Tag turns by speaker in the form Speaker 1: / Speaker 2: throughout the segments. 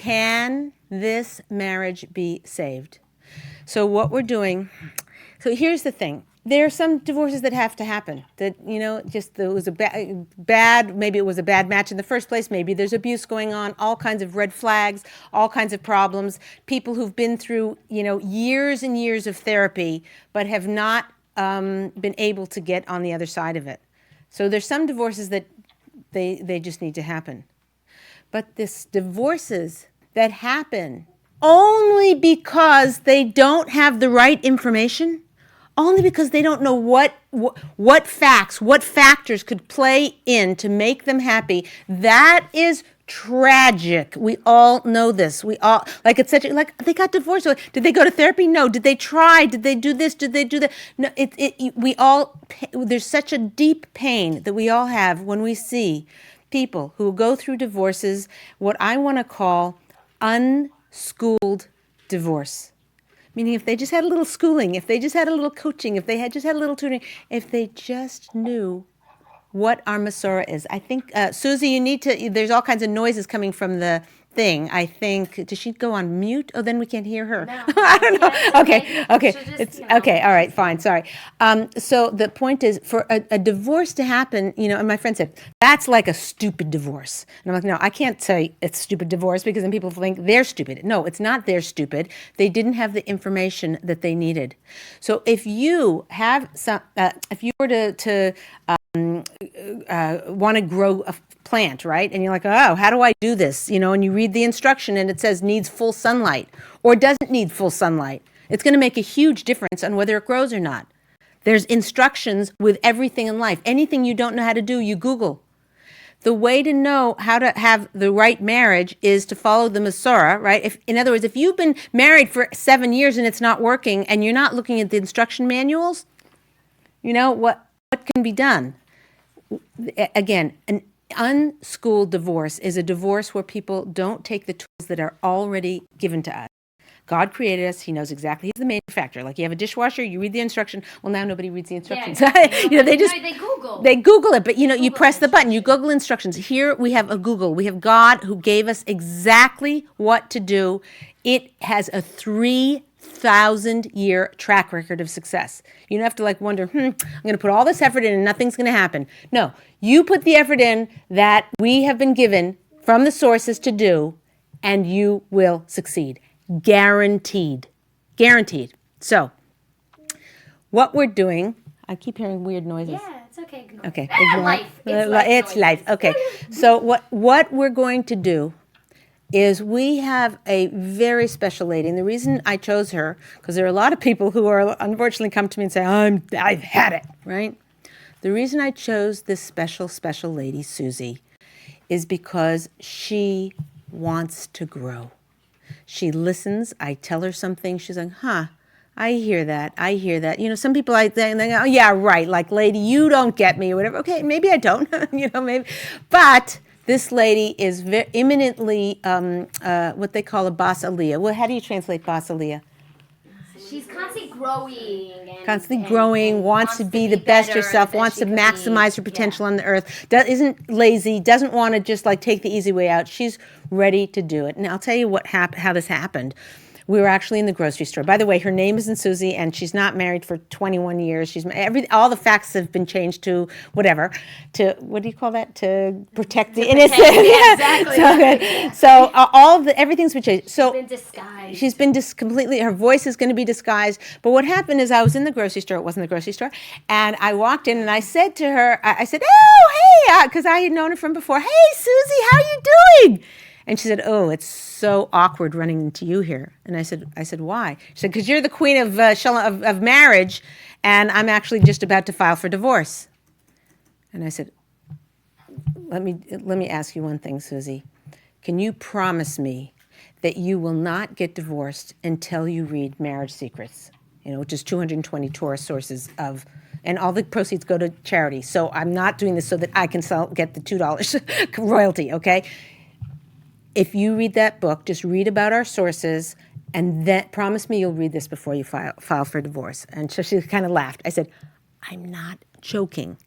Speaker 1: can this marriage be saved? So what we're doing, so here's the thing. There are some divorces that have to happen. That, just there was a bad, maybe it was a bad match in the first place. Maybe there's abuse going on, all kinds of red flags, all kinds of problems. People who've been through, years and years of therapy, but have not been able to get on the other side of it. So there's some divorces that they just need to happen. But this divorces that happen only because they don't have the right information, only because they don't know what facts, what factors could play in to make them happy, that is tragic. We all know this. We all, it's such they got divorced. Did they go to therapy? No. Did they try? Did they do this? Did they do that? No, there's such a deep pain that we all have when we see people who go through divorces, what I want to call unschooled divorce. Meaning if they just had a little schooling, if they just had a little coaching, if they had just had a little tutoring, if they just knew what our Masorah is. I think, Susie, you need to, there's all kinds of noises coming from the thing. I think, does she go on mute? Oh, then we can't hear her.
Speaker 2: No,
Speaker 1: I don't know. Okay.
Speaker 2: Just,
Speaker 1: It's okay. All right, fine. Sorry. So the point is, for a divorce to happen, and my friend said, that's like a stupid divorce. And I'm like, no, I can't say it's stupid divorce because then people think they're stupid. No, it's not they're stupid. They didn't have the information that they needed. So if you have if you were to want to grow a plant, right? And you're like, oh, how do I do this? And you read the instruction and it says needs full sunlight or doesn't need full sunlight. It's going to make a huge difference on whether it grows or not. There's instructions with everything in life. Anything you don't know how to do, you Google. The way to know how to have the right marriage is to follow the Masorah, right? In other words, if you've been married for 7 years and it's not working and you're not looking at the instruction manuals, what can be done? Again, an unschooled divorce is a divorce where people don't take the tools that are already given to us. God created us. He knows exactly. He's the manufacturer. Like you have a dishwasher, you read the instruction. Well, now nobody reads the instructions.
Speaker 2: Yeah,
Speaker 1: they
Speaker 2: Google.
Speaker 1: They Google it, but you press the button. You Google instructions. Here we have a Google. We have God who gave us exactly what to do. It has a 3,000-year track record of success. You don't have to wonder, I'm going to put all this effort in and nothing's going to happen. No, you put the effort in that we have been given from the sources to do, and you will succeed. Guaranteed. Guaranteed. So, what we're doing, I keep hearing weird noises.
Speaker 2: Yeah, it's okay. Ignore.
Speaker 1: Okay,
Speaker 2: ignore.
Speaker 1: Life.
Speaker 2: It's
Speaker 1: life. Okay. So what we're going to do is we have a very special lady, and the reason I chose her, because there are a lot of people who are unfortunately come to me and say, I've had it, right? The reason I chose this special lady, Susie, is because she wants to grow. She listens. I tell her something. She's like, I hear that. Some people they go, oh, yeah, right. Like, lady, you don't get me or whatever. Okay, maybe I don't, maybe. But this lady is very eminently what they call a bas aliyah. Well, how do you translate bas aliyah?
Speaker 2: She's constantly growing.
Speaker 1: And wants to be the best herself, wants to maximize her potential on the earth, isn't lazy, doesn't want to just take the easy way out. She's ready to do it. And I'll tell you how this happened. We were actually in the grocery store. By the way, her name isn't Susie, and she's not married for 21 years. She's all the facts have been changed to whatever. To what do you call that? To protect the innocent.
Speaker 2: Yeah, exactly.
Speaker 1: So everything's been changed. So
Speaker 2: she's been disguised.
Speaker 1: She's been completely. Her voice is going to be disguised. But what happened is I was in the grocery store. It wasn't the grocery store, and I walked in and I said to her, I said, "Oh, hey," because I had known her from before. "Hey, Susie, how are you doing?" And she said, "Oh, it's so awkward running into you here." And I said, "Why?" She said, "Because you're the queen of marriage, and I'm actually just about to file for divorce." And I said, "Let me ask you one thing, Susie. Can you promise me that you will not get divorced until you read Marriage Secrets, which is 220 Torah sources of." And all the proceeds go to charity. So I'm not doing this so that I can get the $2 royalty, okay? If you read that book, just read about our sources, and then promise me you'll read this before you file for divorce. And so she kind of laughed. I said, I'm not joking.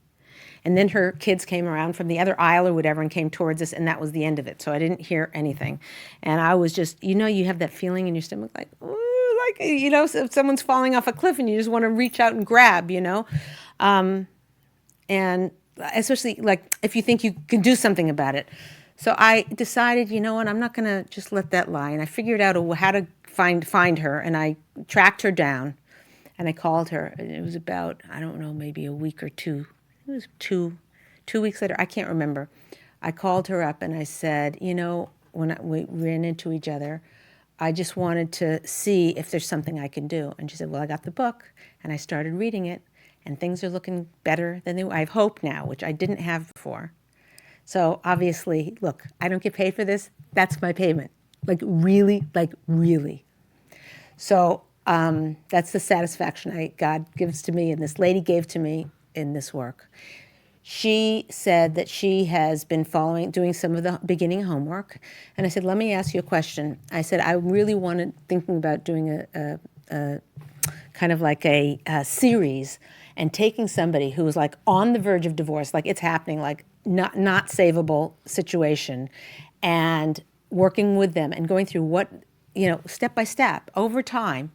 Speaker 1: And then her kids came around from the other aisle or whatever and came towards us, and that was the end of it. So I didn't hear anything. And I was just, you have that feeling in your stomach like, ooh, like, if someone's falling off a cliff and you just want to reach out and grab, and especially like if you think you can do something about it. So I decided, you know what, I'm not going to just let that lie. And I figured out how to find her, and I tracked her down, and I called her. And it was about, I don't know, maybe a week or two. It was two weeks later. I can't remember. I called her up and I said, when we ran into each other, I just wanted to see if there's something I can do. And she said, well, I got the book, and I started reading it, and things are looking better than I have hope now, which I didn't have before. So obviously, look, I don't get paid for this. That's my payment. Like really. So that's the satisfaction God gives to me, and this lady gave to me in this work. She said that she has been doing some of the beginning homework. And I said, let me ask you a question. I said, I really thinking about doing a kind of like a series and taking somebody who is like on the verge of divorce, like it's happening, like not savable situation, and working with them and going through what, step by step over time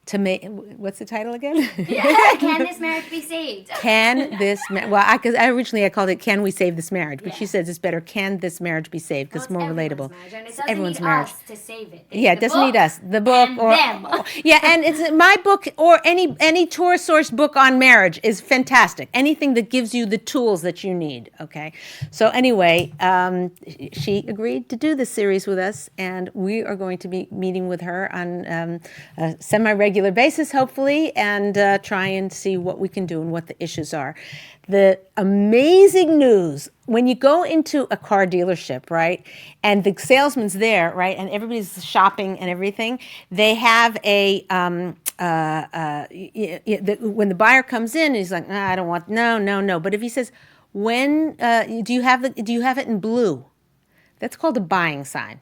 Speaker 1: to make, what's the title again?
Speaker 2: Can this marriage be saved?
Speaker 1: Because originally I called it "Can We Save This Marriage?" But she says it's better, "Can this marriage be saved?" Because it's more relatable.
Speaker 2: It's everyone's marriage. Us to save it.
Speaker 1: It doesn't need us. The book
Speaker 2: and
Speaker 1: or
Speaker 2: them.
Speaker 1: And it's my book or any Torah source book on marriage is fantastic. Anything that gives you the tools that you need. Okay. So anyway, she agreed to do this series with us, and we are going to be meeting with her on a semi-regular basis, hopefully, and try and see what we can do and what the issues are. The amazing news, when you go into a car dealership, right, and the salesman's there, right, and everybody's shopping and everything, they have when the buyer comes in, he's like, I don't want, no. But if he says, do you have it in blue? That's called a buying sign.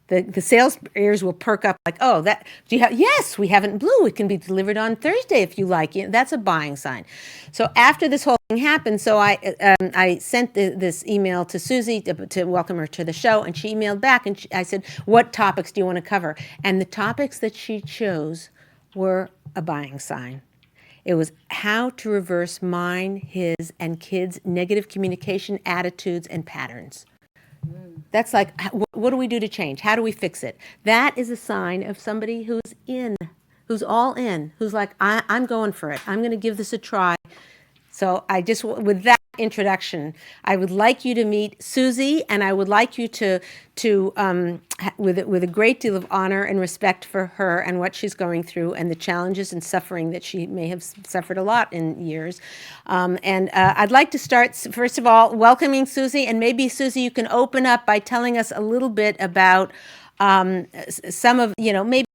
Speaker 1: The sales ears will perk up like, oh, yes, we have it in blue. It can be delivered on Thursday if you like. That's a buying sign. So after this whole thing happened, so I sent this email to Susie to welcome her to the show, and she emailed back, and I said, what topics do you want to cover? And the topics that she chose were a buying sign. It was how to reverse mine, his, and kids' negative communication attitudes and patterns. That's like, what do we do to change? How do we fix it? That is a sign of somebody who's all in, who's like, I'm going for it. I'm going to give this a try. So with that introduction, I would like you to meet Susie, and I would like you to with a great deal of honor and respect for her and what she's going through and the challenges and suffering that she may have suffered a lot in years. And I'd like to start, first of all, welcoming Susie, and maybe, Susie, you can open up by telling us a little bit about some of, maybe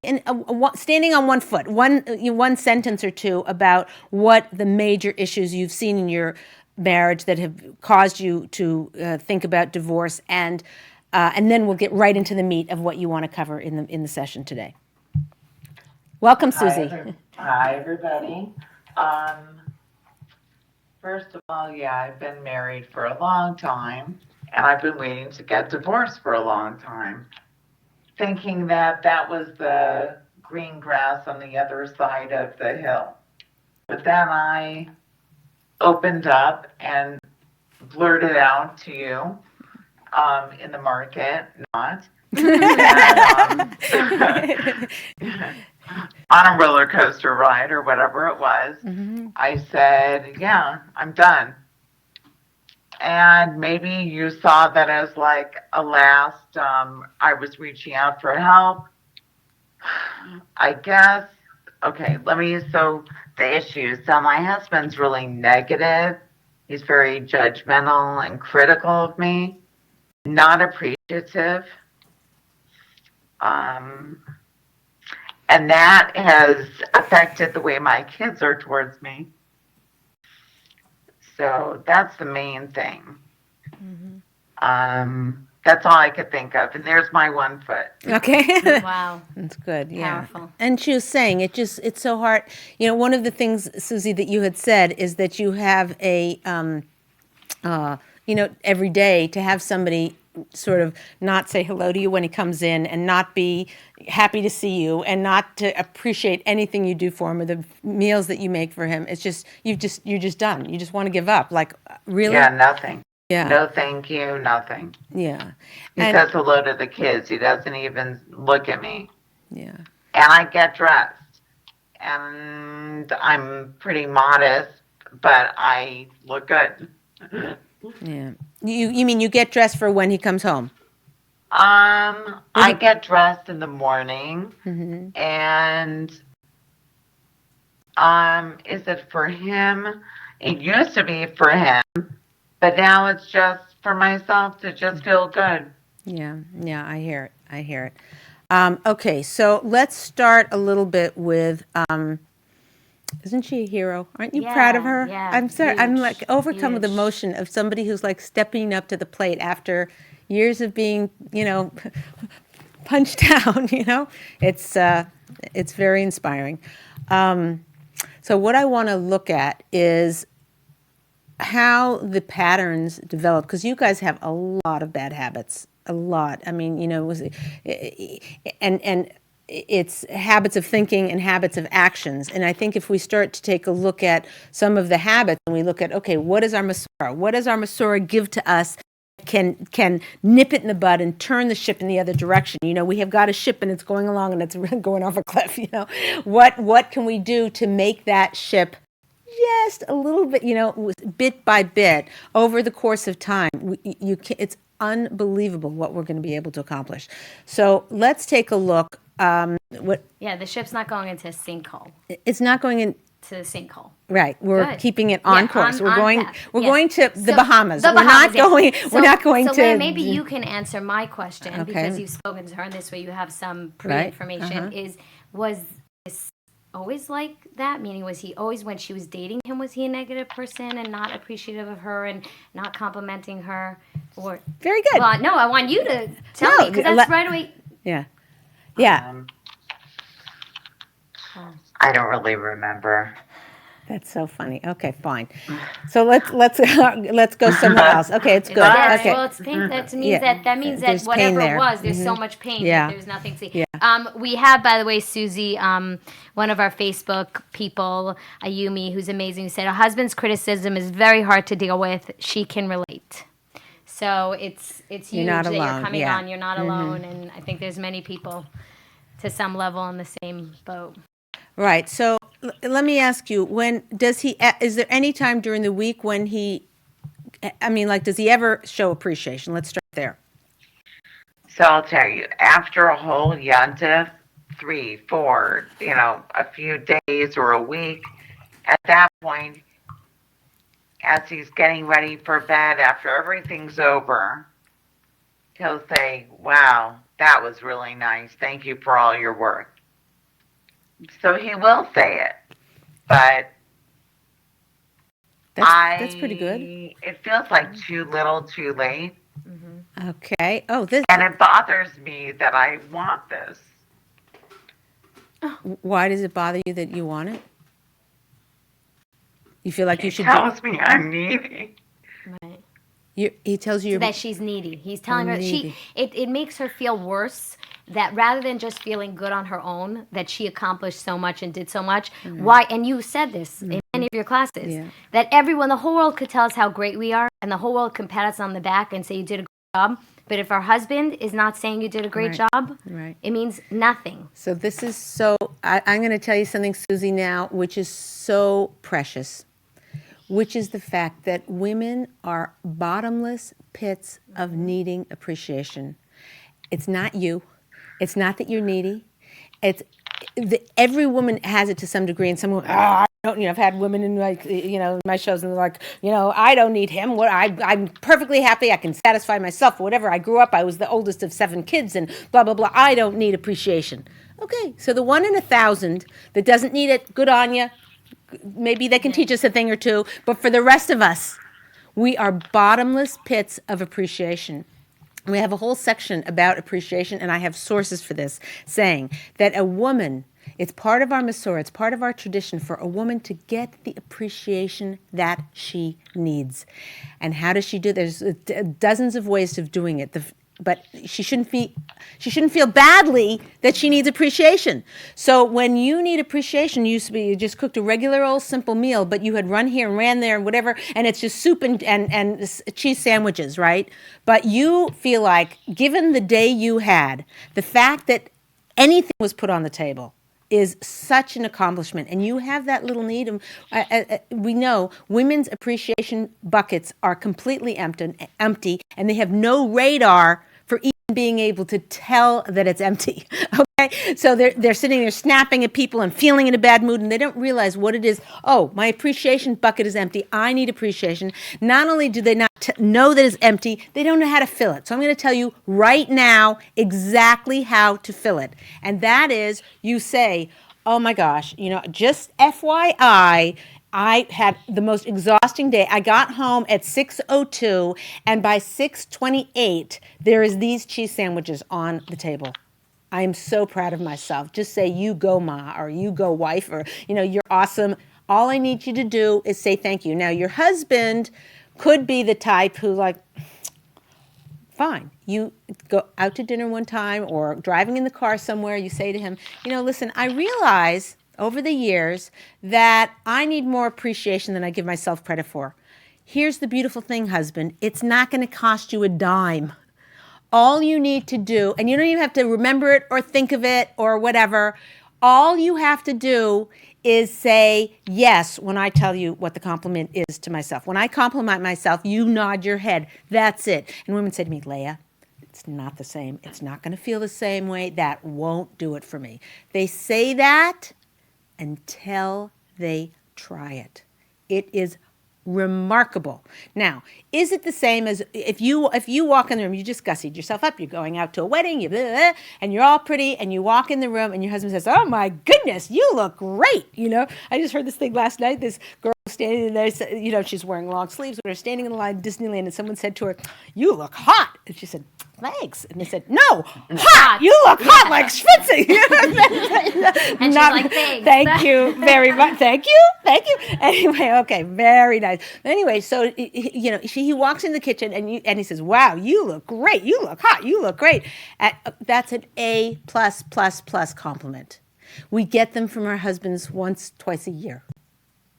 Speaker 1: standing on one foot, one sentence or two about what the major issues you've seen in your marriage that have caused you to think about divorce, and then we'll get right into the meat of what you want to cover in the session today. Welcome, Susie.
Speaker 3: Hi, everybody. First of all, I've been married for a long time, and I've been waiting to get divorced for a long time, thinking that was the green grass on the other side of the hill. But then I opened up and blurted out to you, in the market, not, and, on a roller coaster ride or whatever it was, I said, I'm done. And maybe you saw that as like a last, I was reaching out for help. I guess, so the issues. So my husband's really negative. He's very judgmental and critical of me, not appreciative. And that has affected the way my kids are towards me. So that's the main thing. That's all I could think of. And there's my 1 foot.
Speaker 1: Okay.
Speaker 2: Wow.
Speaker 1: That's good. Yeah.
Speaker 2: Powerful. And
Speaker 1: she was saying it's so hard. One of the things, Susie, that you had said is that you have a every day, to have somebody sort of not say hello to you when he comes in, and not be happy to see you, and not to appreciate anything you do for him or the meals that you make for him. It's just, you're just done. You just want to give up. Like, really?
Speaker 3: Yeah, nothing.
Speaker 1: Yeah.
Speaker 3: No, thank you, nothing.
Speaker 1: Yeah.
Speaker 3: He
Speaker 1: And
Speaker 3: says hello to the kids. He doesn't even look at me.
Speaker 1: yeah.
Speaker 3: And I get dressed, and I'm pretty modest, but I look good.
Speaker 1: Yeah. You mean you get dressed for when he comes home?
Speaker 3: I get dressed in the morning, and is it for him? It used to be for him, but now it's just for myself to just feel good.
Speaker 1: Yeah. Yeah. I hear it. I hear it. Okay. So let's start a little bit with, isn't she a hero? Aren't you proud of her?
Speaker 2: Yeah,
Speaker 1: I'm sorry. I'm
Speaker 2: huge,
Speaker 1: like overcome with
Speaker 2: huge.
Speaker 1: emotion of somebody who's like stepping up to the plate after years of being, punched down. It's very inspiring. So what I want to look at is how the patterns develop, because you guys have a lot of bad habits, a lot. I mean, and it's habits of thinking and habits of actions. And I think if we start to take a look at some of the habits, and we look at, okay, what is our Masorah? What does our Masorah give to us? Can nip it in the bud and turn the ship in the other direction. We have got a ship and it's going along and it's going off a cliff. What can we do to make that ship just a little bit, bit by bit over the course of time? It's unbelievable what we're going to be able to accomplish. So let's take a look.
Speaker 2: The ship's not going into a sinkhole.
Speaker 1: It's not going in.
Speaker 2: To the sinkhole.
Speaker 1: Right, we're
Speaker 2: Good.
Speaker 1: keeping it on course. We're going.
Speaker 2: Path.
Speaker 1: We're
Speaker 2: Yes.
Speaker 1: going to the
Speaker 2: So,
Speaker 1: Bahamas.
Speaker 2: the
Speaker 1: We're not
Speaker 2: Bahamas, yeah.
Speaker 1: going. We're not going
Speaker 2: so
Speaker 1: to.
Speaker 2: Leah, maybe you can answer my question,
Speaker 1: Okay.
Speaker 2: because you've spoken to her, and this way you have some
Speaker 1: Right.
Speaker 2: pre-information. Was this always like that? Meaning, was he always, when she was dating him, was he a negative person and not appreciative of her and not complimenting her? Or
Speaker 1: Very good.
Speaker 2: Well, no, I want you to tell me, because that's right away.
Speaker 1: Yeah. Yeah.
Speaker 3: I don't really remember.
Speaker 1: That's so funny. Okay, fine. So let's go somewhere else. Okay, it's good.
Speaker 2: Yes,
Speaker 1: Okay.
Speaker 2: well, it's pain. That means
Speaker 1: Yeah.
Speaker 2: that means
Speaker 1: There's
Speaker 2: that
Speaker 1: pain
Speaker 2: whatever
Speaker 1: there.
Speaker 2: it was, there's so much pain.
Speaker 1: Yeah.
Speaker 2: That there's nothing to see.
Speaker 1: Yeah.
Speaker 2: We have, by the way, Susie, one of our Facebook people, Ayumi, who's amazing, who said a husband's criticism is very hard to deal with. She can relate. So it's huge
Speaker 1: not
Speaker 2: that
Speaker 1: alone.
Speaker 2: you're coming
Speaker 1: Yeah.
Speaker 2: on. You're not alone, and I think there's many people to some level on the same boat.
Speaker 1: Right. So let me ask you: when does he? Is there any time during the week when he? I mean, like, does he ever show appreciation? Let's start there.
Speaker 3: So I'll tell you, after a whole yontif, 3, 4, a few days or a week, at that point, as he's getting ready for bed, after everything's over, he'll say, "Wow, that was really nice. Thank you for all your work." So he will say it, but
Speaker 1: That's pretty good.
Speaker 3: It feels like too little, too late,
Speaker 1: Okay. Oh,
Speaker 3: and it bothers me that I want this.
Speaker 1: Why does it bother you that you want it? You feel like you
Speaker 3: He
Speaker 1: should.
Speaker 3: tells me I'm needy.
Speaker 2: Right.
Speaker 1: He tells you
Speaker 2: That she's needy. He's telling her
Speaker 1: needy.
Speaker 2: it makes her feel worse, that rather than just feeling good on her own, that she accomplished so much and did so much. Why? And you said this in many of your classes,
Speaker 1: Yeah.
Speaker 2: that everyone, the whole world could tell us how great we are, and the whole world can pat us on the back and say you did a great job. But if our husband is not saying you did a great job,
Speaker 1: Right.
Speaker 2: it means nothing.
Speaker 1: So this is so. I'm going to tell you something, Susie, now, which is so precious, which is the fact that women are bottomless pits of needing appreciation. It's not you. It's not that you're needy. Every woman has it to some degree, and some women, I don't. I've had women in my shows, and they're like, I don't need him. I'm perfectly happy. I can satisfy myself. Whatever. I grew up. I was the oldest of 7 kids, and blah blah blah. I don't need appreciation. Okay, so the 1 in 1,000 that doesn't need it, good on you. Maybe they can teach us a thing or two. But for the rest of us, we are bottomless pits of appreciation. We have a whole section about appreciation, and I have sources for this, saying that a woman, it's part of our Masorah, it's part of our tradition for a woman to get the appreciation that she needs. And how does she do? There's dozens of ways of doing it. But she shouldn't feel badly that she needs appreciation. So when you need appreciation, you just cooked a regular old simple meal, but you had run here and ran there and whatever, and it's just soup and cheese sandwiches, right? But you feel like, given the day you had, the fact that anything was put on the table is such an accomplishment, and you have that little need. We know women's appreciation buckets are completely empty, and they have no radar for even being able to tell that it's empty. Okay, so they're sitting there snapping at people and feeling in a bad mood, and they don't realize what it is. Oh, my appreciation bucket is empty. I need appreciation. Not only do they not know that it's empty, they don't know how to fill it. So I'm going to tell you right now exactly how to fill it, and that is, you say, "Oh my gosh, just FYI." I had the most exhausting day. I got home at 6:02, and by 6:28, there is these cheese sandwiches on the table. I am so proud of myself. Just say, "You go, Ma," or "You go, wife," or, "You're awesome." All I need you to do is say thank you. Now, your husband could be the type who, fine. You go out to dinner one time or driving in the car somewhere, you say to him, "Listen, I realize over the years that I need more appreciation than I give myself credit for. Here's the beautiful thing, husband. It's not going to cost you a dime. All you need to do," and you don't even have to remember it or think of it or whatever, all you have to do is say yes when I tell you what the compliment is to myself. When I compliment myself, you nod your head. That's it. And women say to me, "Leah, it's not the same. It's not going to feel the same way. That won't do it for me." They say that until they try it. It is remarkable. Now, is it the same as if you walk in the room, you just gussied yourself up, you're going out to a wedding, blah, blah, blah, and you're all pretty, and you walk in the room, and your husband says, "Oh my goodness, you look great." I just heard this thing last night. This girl standing there, she's wearing long sleeves, but her standing in the line at Disneyland, and someone said to her, "You look hot." And she said, "Thanks." And they said, "No, hot. You look hot like schwitzing."
Speaker 2: And she's like, "Thanks.
Speaker 1: Thank you very much. Thank you. Anyway, okay, very nice. Anyway, so he walks in the kitchen and he says, "Wow, you look great. You look hot. You look great." That's an A+++ compliment. We get them from our husbands once, twice a year.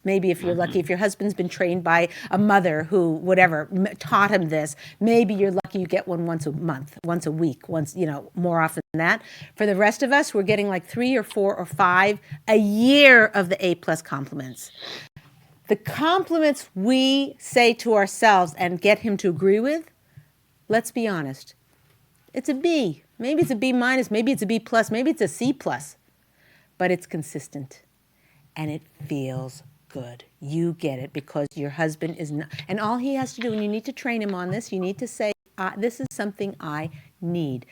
Speaker 1: Maybe if you're lucky, if your husband's been trained by a mother who, whatever, taught him this, maybe you're lucky you get one once a month, once a week, more often than that. For the rest of us, we're getting like 3 or 4 or 5 a year of the A+ compliments. The compliments we say to ourselves and get him to agree with, let's be honest, it's a B. Maybe it's a B-, maybe it's a B+, maybe it's a C+, but it's consistent and it feels good. You get it because your husband is not, and all he has to do, and you need to train him on this, you need to say, "This is something I need."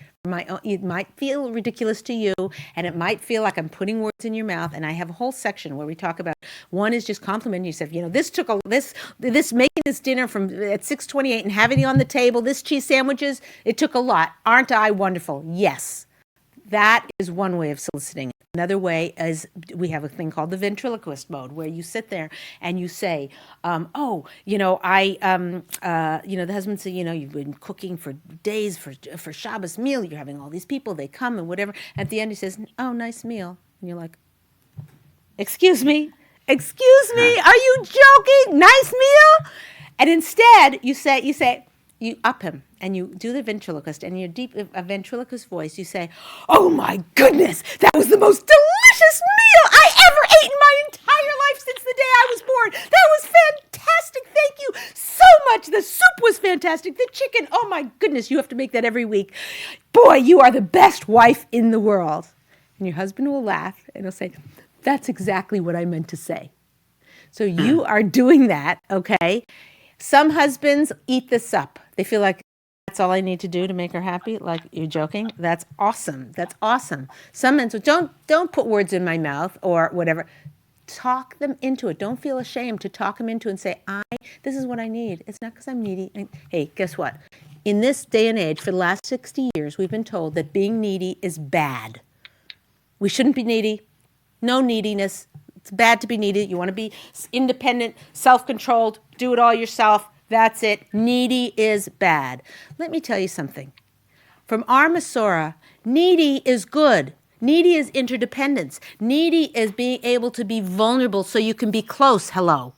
Speaker 1: It might feel ridiculous to you, and it might feel like I'm putting words in your mouth, and I have a whole section where we talk about, one is just complimenting yourself. This making this dinner from at 6:28 and having it on the table, this cheese sandwiches, it took a lot. Aren't I wonderful? Yes. That is one way of soliciting it. Another way is we have a thing called the ventriloquist mode, where you sit there and you say, the husband said, "You've been cooking for days for Shabbos meal. You're having all these people. They come and whatever." At the end, he says, "Oh, nice meal." And you're like, Excuse me? Are you joking? Nice meal?" And instead, you up him and you do the ventriloquist, and in your deep ventriloquist voice, you say, "Oh my goodness, that was the most delicious meal I ever ate in my entire life since the day I was born. That was fantastic. Thank you so much. The soup was fantastic. The chicken, oh my goodness, you have to make that every week. Boy, you are the best wife in the world." And your husband will laugh and he'll say, "That's exactly what I meant to say." So you are doing that, okay? Some husbands eat this up. They feel like, "That's all I need to do to make her happy." Like, you're joking? That's awesome. Some men say, don't put words in my mouth or whatever. Talk them into it. Don't feel ashamed to talk them into it and say, this is what I need. It's not because I'm needy. And, hey, guess what? in this day and age, for the last 60 years, we've been told that being needy is bad. We shouldn't be needy. No neediness. It's bad to be needy. You want to be independent, self-controlled, do it all yourself. That's it. Needy is bad. Let me tell you something. From our Masorah, needy is good. Needy is interdependence. Needy is being able to be vulnerable so you can be close. Hello.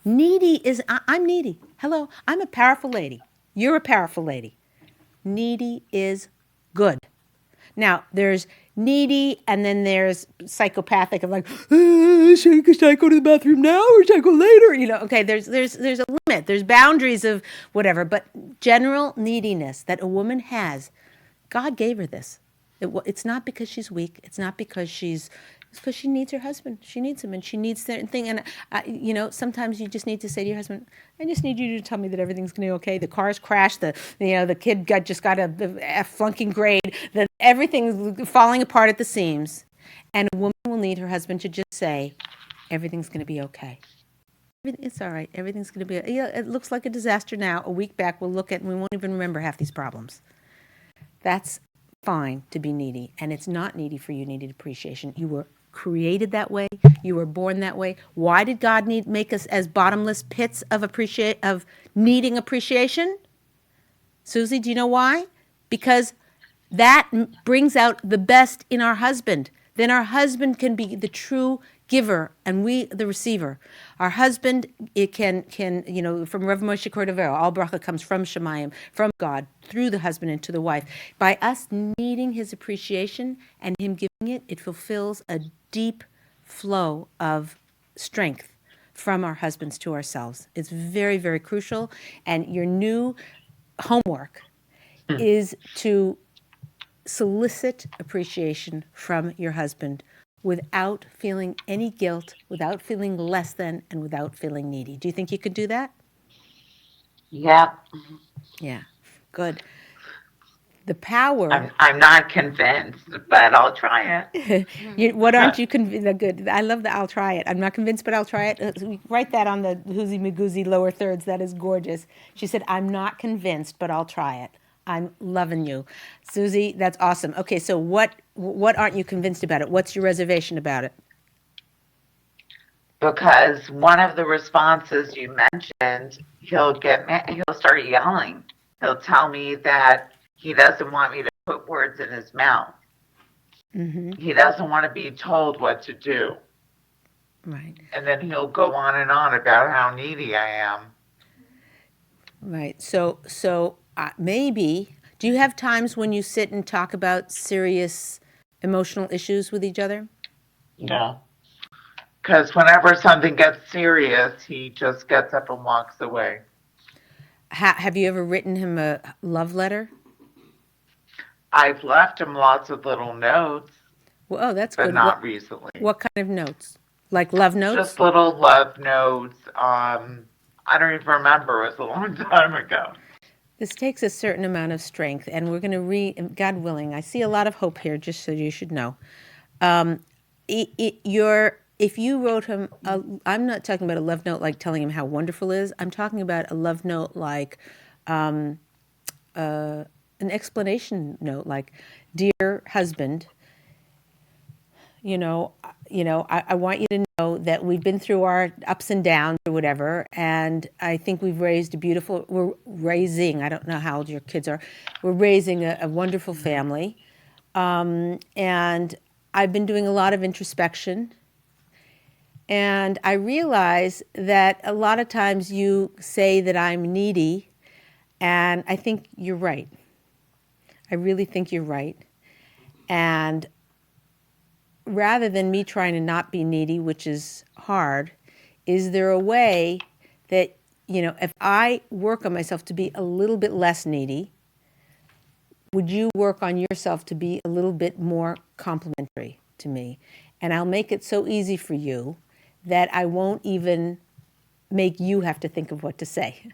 Speaker 1: Needy is, I'm needy. Hello. I'm a powerful lady. You're a powerful lady. Needy is good. Now, there's needy and then there's psychopathic of like, should I go to the bathroom now or should I go later? You know, okay, there's a limit. There's boundaries of whatever. But general neediness that a woman has, God gave her this. It's not because she's weak. It's not because it's because she needs her husband. She needs him, and she needs certain thing. And sometimes you just need to say to your husband, "I just need you to tell me that everything's going to be okay. The car's crashed. The kid just got a flunking grade. That everything's falling apart at the seams." And a woman will need her husband to just say, "Everything's going to be okay. It's all right. Everything's going to be. It looks like a disaster now. A week back, we'll look at and we won't even remember half these problems." That's fine to be needy, and it's not needy for you needed appreciation. You were created that way. You were born that way. Why did God make us as bottomless pits of needing appreciation? Susie, do you know why? Because that brings out the best in our husband. Then our husband can be the true giver and we the receiver. Our husband, it can from Rav Moshe Cordovero, all bracha comes from Shemayim, from God, through the husband into the wife. By us needing his appreciation and him giving it, it fulfills a deep flow of strength from our husbands to ourselves. It's very, very crucial. And your new homework is to solicit appreciation from your husband without feeling any guilt, without feeling less than, and without feeling needy. Do you think you could do that?
Speaker 3: Yeah.
Speaker 1: Yeah, good. The power.
Speaker 3: I'm not convinced, but I'll try it.
Speaker 1: What aren't you convinced? Good. I love the I'll try it. I'm not convinced, but I'll try it. Write that on the Hoozy Magoozy lower thirds. That is gorgeous. She said, I'm not convinced, but I'll try it. I'm loving you. Susie, that's awesome. Okay, so what aren't you convinced about it? What's your reservation about it?
Speaker 3: Because one of the responses you mentioned, he'll start yelling. He'll tell me that he doesn't want me to put words in his mouth. Mm-hmm. He doesn't want to be told what to do.
Speaker 1: Right.
Speaker 3: And then he'll go on and on about how needy I am.
Speaker 1: Right. So maybe, do you have times when you sit and talk about serious emotional issues with each other?
Speaker 3: No. Because whenever something gets serious, he just gets up and walks away.
Speaker 1: Have you ever written him a love letter?
Speaker 3: I've left him lots of little notes.
Speaker 1: Well, oh, that's
Speaker 3: but
Speaker 1: good.
Speaker 3: But not recently.
Speaker 1: What kind of notes? Like love notes?
Speaker 3: Just little love notes. I don't even remember. It was a long time ago.
Speaker 1: This takes a certain amount of strength, and we're going to God willing, I see a lot of hope here, just so you should know. If you wrote him, I'm not talking about a love note like telling him how wonderful it is. I'm talking about a love note like an explanation note, like, dear husband, I want you to know that we've been through our ups and downs or whatever, and I think we're raising, I don't know how old your kids are, we're raising a wonderful family, and I've been doing a lot of introspection, and I realize that a lot of times you say that I'm needy, and I think you're right. I really think you're right. And rather than me trying to not be needy, which is hard, is there a way that, if I work on myself to be a little bit less needy, would you work on yourself to be a little bit more complimentary to me? And I'll make it so easy for you that I won't even make you have to think of what to say.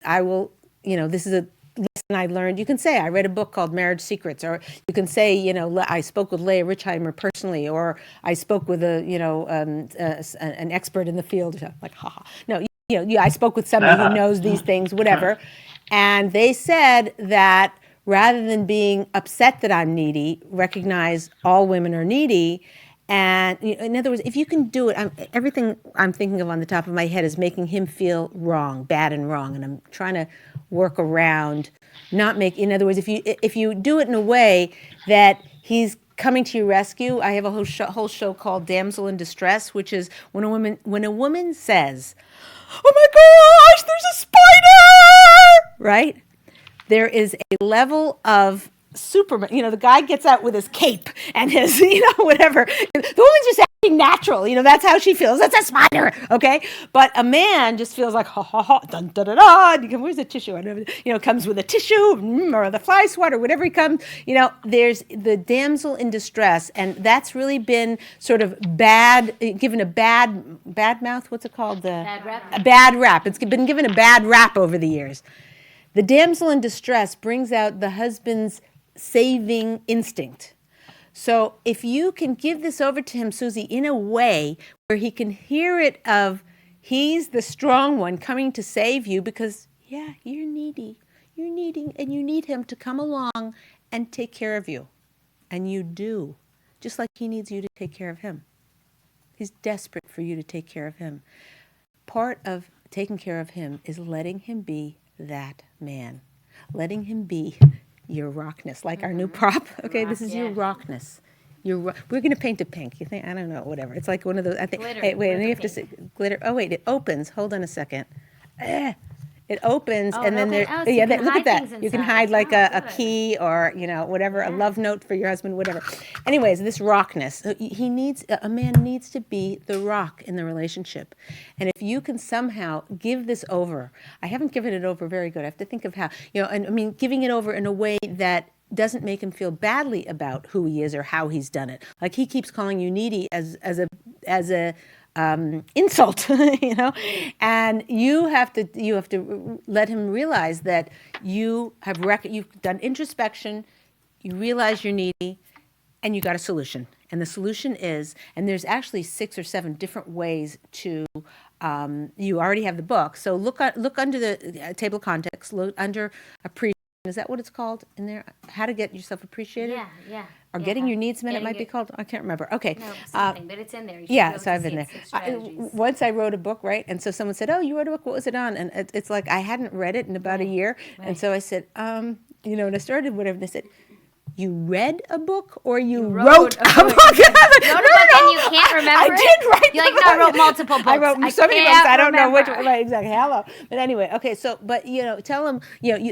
Speaker 1: I will, this is a lesson I learned. You can say, I read a book called Marriage Secrets, or you can say, I spoke with Leah Richheimer personally, or I spoke with an expert in the field. Like, haha. No, I spoke with somebody who knows these things, whatever. And they said that rather than being upset that I'm needy, recognize all women are needy. And in other words, if you can do it, everything I'm thinking of on the top of my head is making him feel wrong, bad and wrong. And I'm trying to work around not make, in other words, if you do it in a way that he's coming to your rescue. I have a whole show called Damsel in Distress, which is when a woman says, "Oh my gosh, there's a spider!" Right? There is a level of Superman. The guy gets out with his cape and his, whatever. The woman's just acting natural. That's how she feels. That's a spider, okay? But a man just feels like, ha, ha, ha, dun, da, da, da. Where's the tissue? Comes with a tissue or the fly swatter, whatever he comes. There's the damsel in distress, and that's really been sort of given a bad mouth. What's it called?
Speaker 2: Bad rap.
Speaker 1: A bad rap. It's been given a bad rap over the years. The damsel in distress brings out the husband's saving instinct. So if you can give this over to him, Susie, in a way where he can hear it of he's the strong one coming to save you because, yeah, you're needy. You're needing, and you need him to come along and take care of you. And you do, just like he needs you to take care of him. He's desperate for you to take care of him. Part of taking care of him is letting him be that man. Letting him be your rockness, like our new prop. Okay, this is your rockness. We're going to paint it pink. You think? I don't know, whatever. It's like one of those, I think.
Speaker 2: Glitter,
Speaker 1: Hey, wait,
Speaker 2: glitter
Speaker 1: you have to say glitter. Oh, wait, it opens. Hold on a second. It opens, and then there.
Speaker 2: so you can
Speaker 1: look at
Speaker 2: hide
Speaker 1: that.
Speaker 2: things
Speaker 1: You can
Speaker 2: inside.
Speaker 1: hide like
Speaker 2: Oh,
Speaker 1: a
Speaker 2: good.
Speaker 1: key or whatever, a love note for your husband, whatever. Anyways, this rockness. A man needs to be the rock in the relationship, and if you can somehow give this over, I haven't given it over very good. I have to think of how and I mean giving it over in a way that doesn't make him feel badly about who he is or how he's done it. Like he keeps calling you needy as a insult, and you have to let him realize that you've done introspection, you realize you're needy, and you got a solution. And the solution is, and there's actually 6 or 7 different ways to. You already have the book, so look under the table of context. Look under appreciation. Is that what it's called in there? How to get yourself appreciated?
Speaker 2: Yeah.
Speaker 1: Or getting your needs met, it might be called. I can't remember. Okay.
Speaker 2: No, something, but it's in there. You should be
Speaker 1: Yeah,
Speaker 2: able
Speaker 1: so
Speaker 2: to
Speaker 1: I've
Speaker 2: see
Speaker 1: been
Speaker 2: it,
Speaker 1: there.
Speaker 2: 6 strategies.
Speaker 1: Once I wrote a book, right? And so someone said, "Oh, you wrote a book. What was it on?" And it's like I hadn't read it in about a year, and so I said, and I started whatever. And they said, "You read a book or you wrote a book?"
Speaker 2: Wrote a book and you can't remember
Speaker 1: I did write.
Speaker 2: You're like, no, I wrote multiple books.
Speaker 1: I wrote so many books. I don't know which
Speaker 2: remember.
Speaker 1: one. Right, exactly. Hello. But anyway, okay. So, but tell them.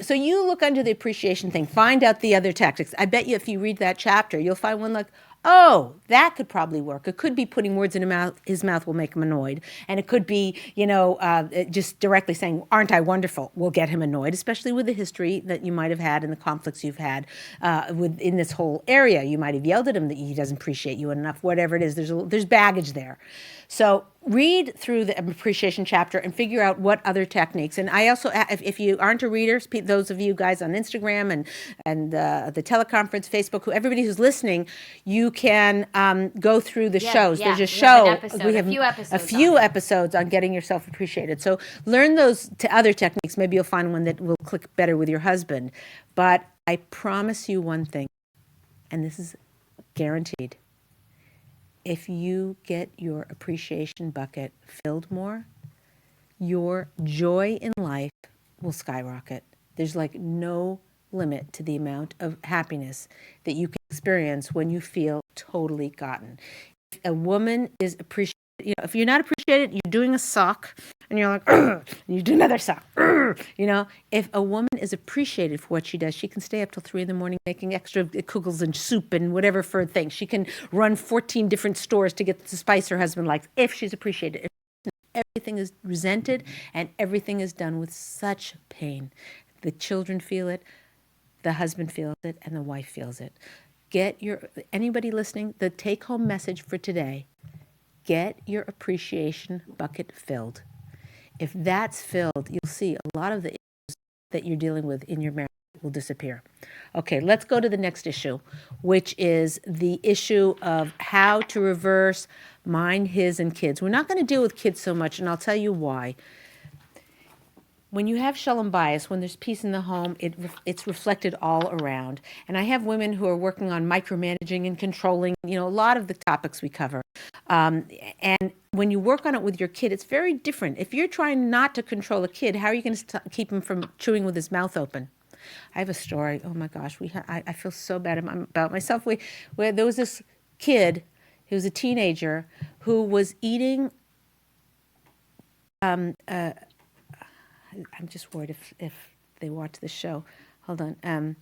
Speaker 1: So you look under the appreciation thing. Find out the other tactics. I bet you if you read that chapter, you'll find one like, oh, that could probably work. It could be putting words in his mouth will make him annoyed. And it could be, just directly saying, aren't I wonderful, will get him annoyed, especially with the history that you might have had and the conflicts you've had in this whole area. You might have yelled at him that he doesn't appreciate you enough, whatever it is. There's baggage there. So read through the appreciation chapter and figure out what other techniques. And I also, if you aren't a reader, those of you guys on Instagram and the teleconference, Facebook, everybody who's listening, you can go through the shows.
Speaker 2: Yeah.
Speaker 1: There's a
Speaker 2: We have an
Speaker 1: show.
Speaker 2: episode,
Speaker 1: We have
Speaker 2: a few
Speaker 1: episodes on getting yourself appreciated. So learn those other techniques. Maybe you'll find one that will click better with your husband. But I promise you one thing, and this is guaranteed. If you get your appreciation bucket filled more, your joy in life will skyrocket. There's like no limit to the amount of happiness that you can experience when you feel totally gotten. If a woman is appreciated, if you're not appreciated, you're doing a sock and you're like, and you do another sock. If a woman is appreciated for what she does, she can stay up till 3 a.m. making extra kugels and soup and whatever for things. She can run 14 different stores to get the spice her husband likes if she's appreciated. Everything is resented and everything is done with such pain. The children feel it, the husband feels it, and the wife feels it. Anybody listening, the take-home message for today, get your appreciation bucket filled. If that's filled, you'll see a lot of the issues that you're dealing with in your marriage will disappear. Okay, let's go to the next issue, which is the issue of how to reverse mine, his, and kids. We're not going to deal with kids so much, and I'll tell you why. when you have Shalom Bayis, when there's peace in the home, it's reflected all around. And I have women who are working on micromanaging and controlling, a lot of the topics we cover. And when you work on it with your kid, it's very different. If you're trying not to control a kid, how are you going to keep him from chewing with his mouth open? I have a story. Oh my gosh, I feel so bad about myself. Where there was this kid, he was a teenager, who was eating. I'm just worried if they watch the show. Hold on.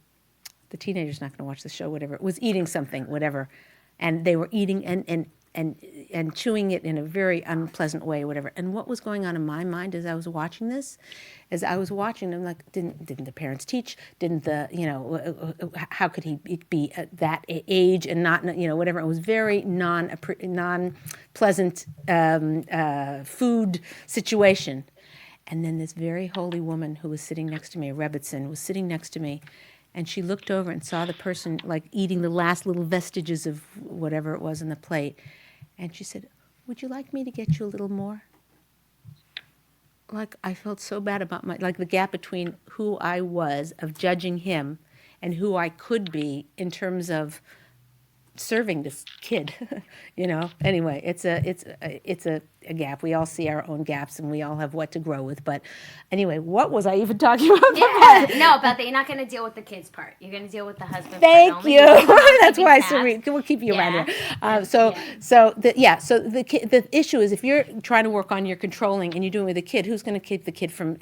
Speaker 1: The teenager's not going to watch the show. Whatever. It was eating something. Whatever, and they were eating and chewing it in a very unpleasant way. Whatever. And what was going on in my mind as I was watching this, I'm like, didn't the parents teach? Didn't how could he be at that age and not, whatever. It was very non-pleasant food situation. And then this very holy woman who was sitting next to me, a Rebbitzin, was sitting next to me, and she looked over and saw the person like eating the last little vestiges of whatever it was on the plate. And she said, "Would you like me to get you a little more?" Like, I felt so bad about the gap between who I was of judging him and who I could be in terms of serving this kid. Anyway, it's a gap. We all see our own gaps and we all have what to grow with. But anyway, what was I even talking about?
Speaker 2: About that. You're not going to deal with the kids part. You're going to deal with the husband
Speaker 1: Thank
Speaker 2: part.
Speaker 1: you. That's why we'll keep you around here. So the issue is, if you're trying to work on your controlling and you're doing it with a kid, who's going to keep the kid from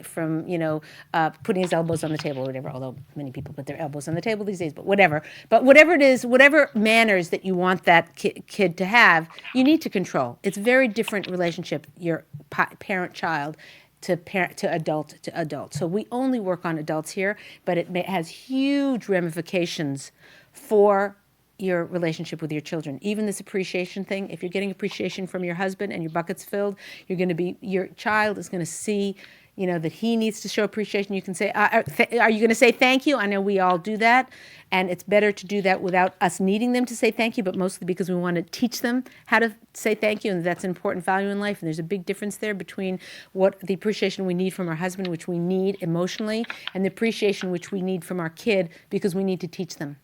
Speaker 1: putting his elbows on the table or whatever, although many people put their elbows on the table these days, but whatever it is, whatever manners that you want that kid to have, you need to control. It's a very different relationship, your parent-child to adult to adult. So we only work on adults here, but it has huge ramifications for your relationship with your children. Even this appreciation thing, if you're getting appreciation from your husband and your bucket's filled, your child is going to see that he needs to show appreciation. You can say, are you going to say thank you? I know we all do that, and it's better to do that without us needing them to say thank you, but mostly because we want to teach them how to say thank you, and that's an important value in life. And there's a big difference there between what the appreciation we need from our husband, which we need emotionally, and the appreciation which we need from our kid because we need to teach them.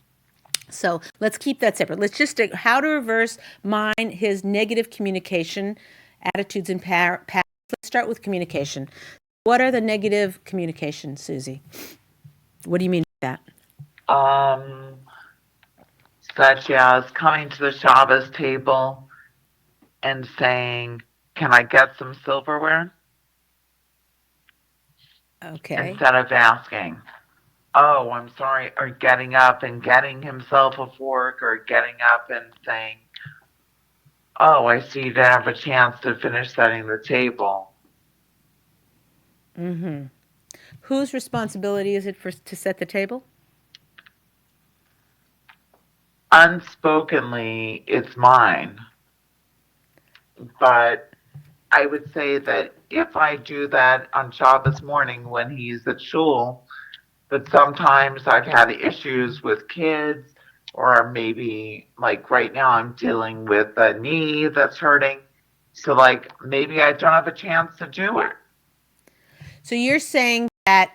Speaker 1: So let's keep that separate. Let's just how to reverse his negative communication attitudes and patterns. Let's start with communication. What are the negative communications, Susie? What do you mean by that?
Speaker 3: Such as coming to the Shabbos table and saying, "Can I get some silverware?"
Speaker 1: Okay.
Speaker 3: Instead of asking, "Oh, I'm sorry," or getting up and getting himself a fork, or getting up and saying, "Oh, I see you didn't have a chance to finish setting the table."
Speaker 1: Mm-hmm. Whose responsibility is it to set the table?
Speaker 3: Unspokenly, it's mine. But I would say that if I do that on Shabbos morning when he's at shul, but sometimes I've had issues with kids, or maybe like right now I'm dealing with a knee that's hurting. So maybe I don't have a chance to do it.
Speaker 1: So you're saying that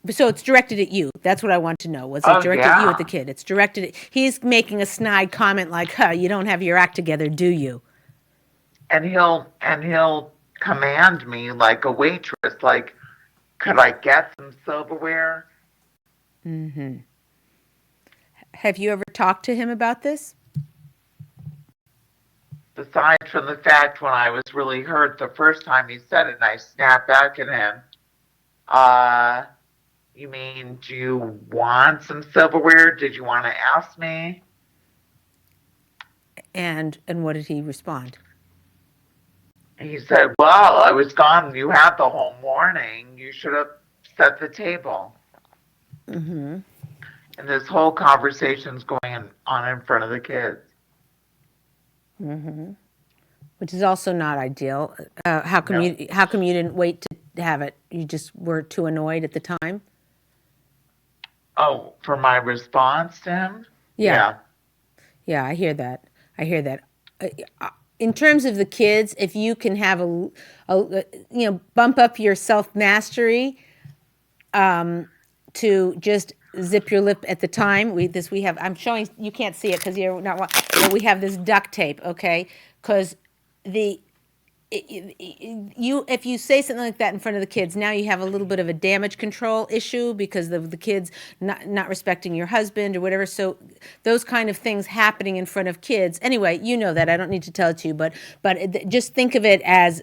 Speaker 1: so it's directed at you. That's what I want to know. Was it directed at you, at the kid? It's directed at, he's making a snide comment like, you don't have your act together, do you?
Speaker 3: And he'll command me like a waitress, like, "Could I get some silverware?"
Speaker 1: Mm-hmm. Have you ever talked to him about this?
Speaker 3: Aside from the fact when I was really hurt the first time he said it and I snapped back at him, "You mean, do you want some silverware? Did you want to ask me?"
Speaker 1: And what did he respond?
Speaker 3: He said, "Well, I was gone. You had the whole morning. You should have set the table."
Speaker 1: Mm-hmm.
Speaker 3: And this whole conversation's going on in front of the kids.
Speaker 1: Mm-hmm. Which is also not ideal. How come you didn't wait to have it? You just were too annoyed at the time?
Speaker 3: Oh, for my response to him?
Speaker 1: Yeah, I hear that. in terms of the kids, if you can have bump up your self-mastery to just zip your lip at the time. I'm showing, you can't see it because you're not, but we have this duct tape, okay? Because if you say something like that in front of the kids, now you have a little bit of a damage control issue because of the kids not respecting your husband or whatever. So those kind of things happening in front of kids. Anyway, you know that. I don't need to tell it to you, but just think of it as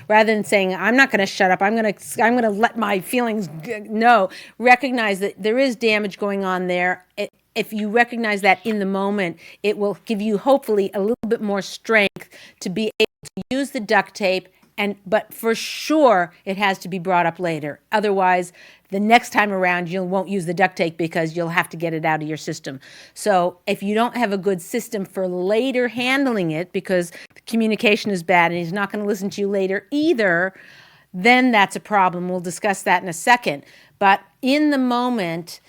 Speaker 1: rather than saying I'm not going to shut up. I'm going to let my feelings no. Recognize that there is damage going on there. If you recognize that in the moment, it will give you hopefully a little bit more strength to be able to use the duct tape, but for sure it has to be brought up later. Otherwise, the next time around you won't use the duct tape because you'll have to get it out of your system. So if you don't have a good system for later handling it because the communication is bad and he's not going to listen to you later either, then that's a problem. We'll discuss that in a second. But in the moment,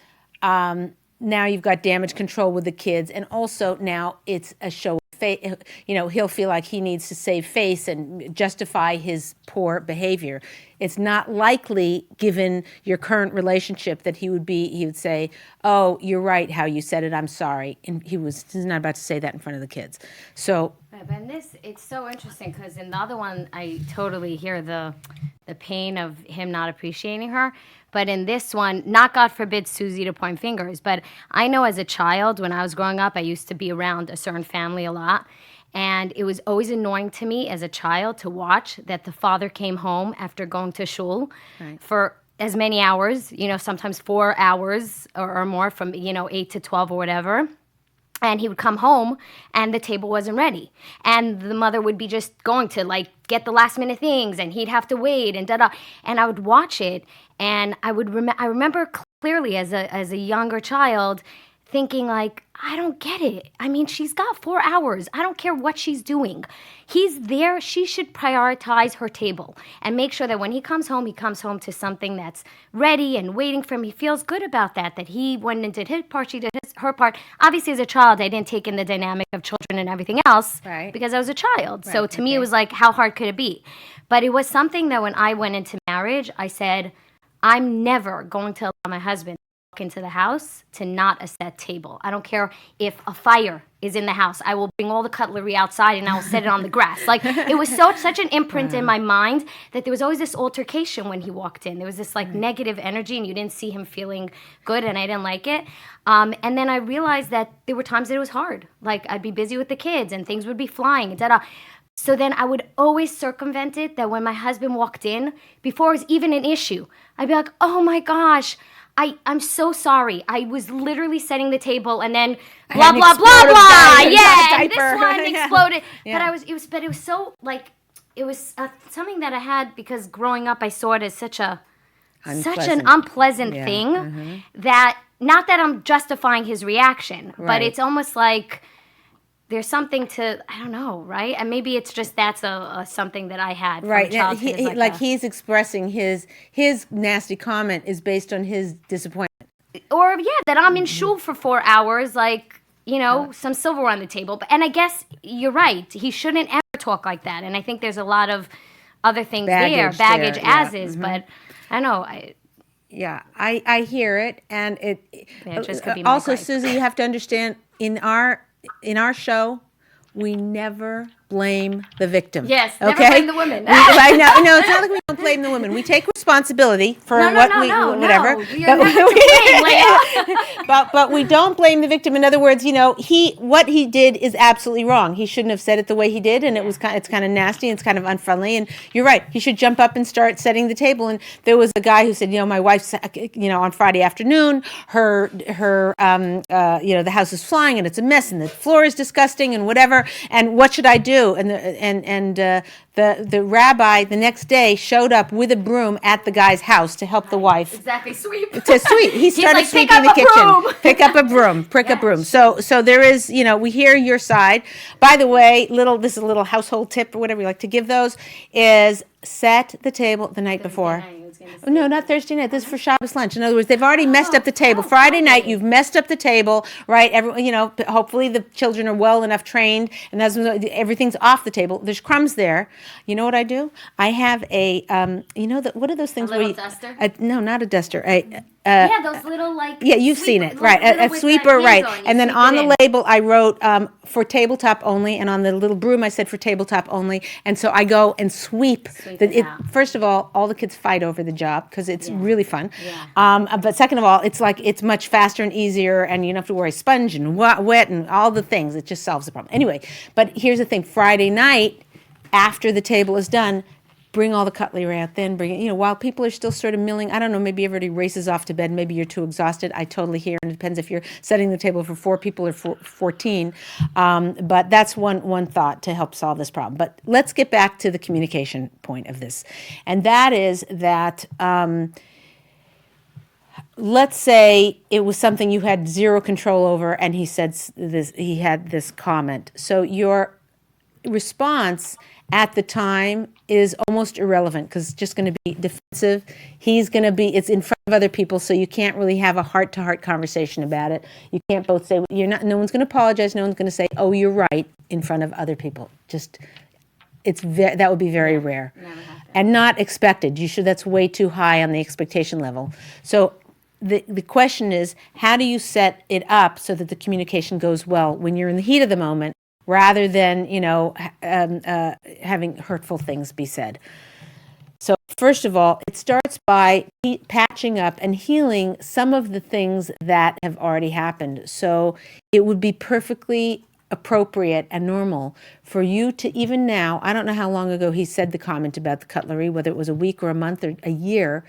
Speaker 1: now you've got damage control with the kids, and also now it's a show of face. He'll feel like he needs to save face and justify his poor behavior. It's not likely, given your current relationship, that he would say, "Oh, you're right, how you said it. I'm sorry." And he's not about to say that in front of the kids. So.
Speaker 2: And it's so interesting because in the other one, I totally hear the pain of him not appreciating her. But in this one, not God forbid Susie to point fingers, but I know as a child, when I was growing up, I used to be around a certain family a lot. And it was always annoying to me as a child to watch that the father came home after going to shul for as many hours, sometimes 4 hours or more from, 8 to 12 or whatever. And he would come home and the table wasn't ready. And the mother would be just going to get the last minute things and he'd have to wait and da-da. And I would watch it and I remember clearly as a younger child thinking I don't get it. I mean, she's got 4 hours. I don't care what she's doing. He's there. She should prioritize her table and make sure that when he comes home to something that's ready and waiting for him. He feels good about that he went and did his part, she did her part. Obviously, as a child, I didn't take in the dynamic of children and everything else because I was a child. Right. So to me, it was how hard could it be? But it was something that when I went into marriage, I said, I'm never going to allow my husband into the house to not a set table. I don't care if a fire is in the house. I will bring all the cutlery outside and I will set it on the grass. It was such an imprint in my mind that there was always this altercation when he walked in. There was this negative energy and you didn't see him feeling good and I didn't like it. And then I realized that there were times that it was hard. I'd be busy with the kids and things would be flying, etc. So then I would always circumvent it that when my husband walked in, before it was even an issue, I'd be like, oh my gosh, I'm so sorry. I was literally setting the table and then blah, blah, blah, blah. Yeah, and this one exploded. Yeah. But it was so it was something that I had because growing up I saw it as such an unpleasant thing that, not that I'm justifying his reaction, but it's almost there's something to, I don't know, right? And maybe it's just that's something that I had.
Speaker 1: Right. He's expressing his nasty comment is based on his disappointment.
Speaker 2: Or, that I'm in shul for 4 hours, some silverware on the table. And I guess you're right. He shouldn't ever talk like that. And I think there's a lot of other things baggage as is. But I don't know.
Speaker 1: I hear it. And it
Speaker 2: just could be
Speaker 1: also, Susie, you have to understand, in our show, we never blame the victim.
Speaker 2: Yes, never blame the women.
Speaker 1: No, it's not like we don't blame the women. We take responsibility for whatever.
Speaker 2: You're not to blame, Leah.
Speaker 1: But we don't blame the victim. In other words, what he did is absolutely wrong. He shouldn't have said it the way he did, and it's kind of nasty and it's kind of unfriendly. And you're right. He should jump up and start setting the table. And there was a guy who said, my wife's, on Friday afternoon, the house is flying and it's a mess and the floor is disgusting and whatever. And what should I do? And the rabbi the next day showed up with a broom at the guy's house to help the wife.
Speaker 2: Exactly, sweep.
Speaker 1: To sweep. He started sweeping the kitchen. Pick up a broom. Prick a broom. So there is, we hear your side. By the way, this is a little household tip or whatever you like to give those, is set the table the night before. No, not Thursday night. This is for Shabbos lunch. In other words, they've already messed up the table. Friday night, you've messed up the table, right? Hopefully the children are well enough trained, and everything's off the table. There's crumbs there. You know what I do? I have a, what are those things?
Speaker 2: A little duster?
Speaker 1: No, not a duster.
Speaker 2: Yeah, those little
Speaker 1: Yeah, you've seen it, right? A sweeper, right? And then on the label, I wrote for tabletop only, and on the little broom, I said for tabletop only. And so I go and sweep. First of all the kids fight over the job because it's really fun. Yeah. But second of all, it's much faster and easier, and you don't have to worry sponge and wet and all the things. It just solves the problem. Anyway, but here's the thing: Friday night, after the table is done, bring all the cutlery out, then bring it, while people are still sort of milling. I don't know, maybe everybody races off to bed, maybe you're too exhausted. I totally hear, and it depends if you're setting the table for 4 people or 14. But that's one thought to help solve this problem. But let's get back to the communication point of this. And that is that, let's say it was something you had zero control over, and he had this comment. So your response at the time is almost irrelevant because it's just going to be defensive. It's in front of other people, so you can't really have a heart-to-heart conversation about it. You can't both say, no one's going to apologize, no one's going to say, oh, you're right, in front of other people. That would be very rare. Never happened. And not expected. That's way too high on the expectation level. So the question is, how do you set it up so that the communication goes well when you're in the heat of the moment, rather than, having hurtful things be said. So first of all, it starts by patching up and healing some of the things that have already happened. So it would be perfectly appropriate and normal for you to, even now, I don't know how long ago he said the comment about the cutlery, whether it was a week or a month or a year,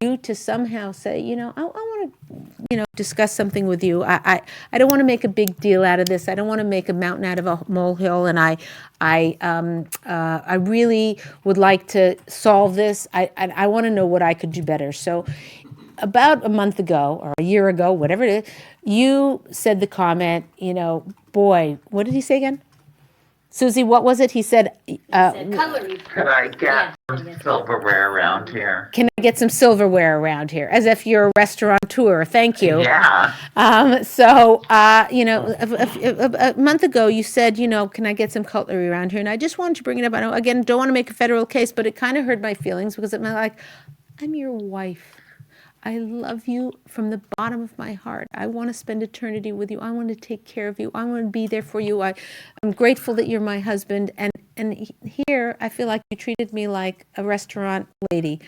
Speaker 1: you to somehow say, I want to, discuss something with you. I don't want to make a big deal out of this. I don't want to make a mountain out of a molehill. And I really would like to solve this. I want to know what I could do better. So about a month ago or a year ago, whatever it is, you said the comment, boy, what did he say again? Susie, what was it? He said,
Speaker 2: cutlery.
Speaker 3: Could I get some silverware around here?
Speaker 1: Can I get some silverware around here? As if you're a restaurateur. Thank you.
Speaker 3: Yeah.
Speaker 1: A month ago you said, can I get some cutlery around here? And I just wanted to bring it up. I don't want to make a federal case, but it kind of hurt my feelings because I'm like, I'm your wife. I love you from the bottom of my heart. I want to spend eternity with you. I want to take care of you. I want to be there for you. I'm grateful that you're my husband. And here, I feel like you treated me like a restaurant lady.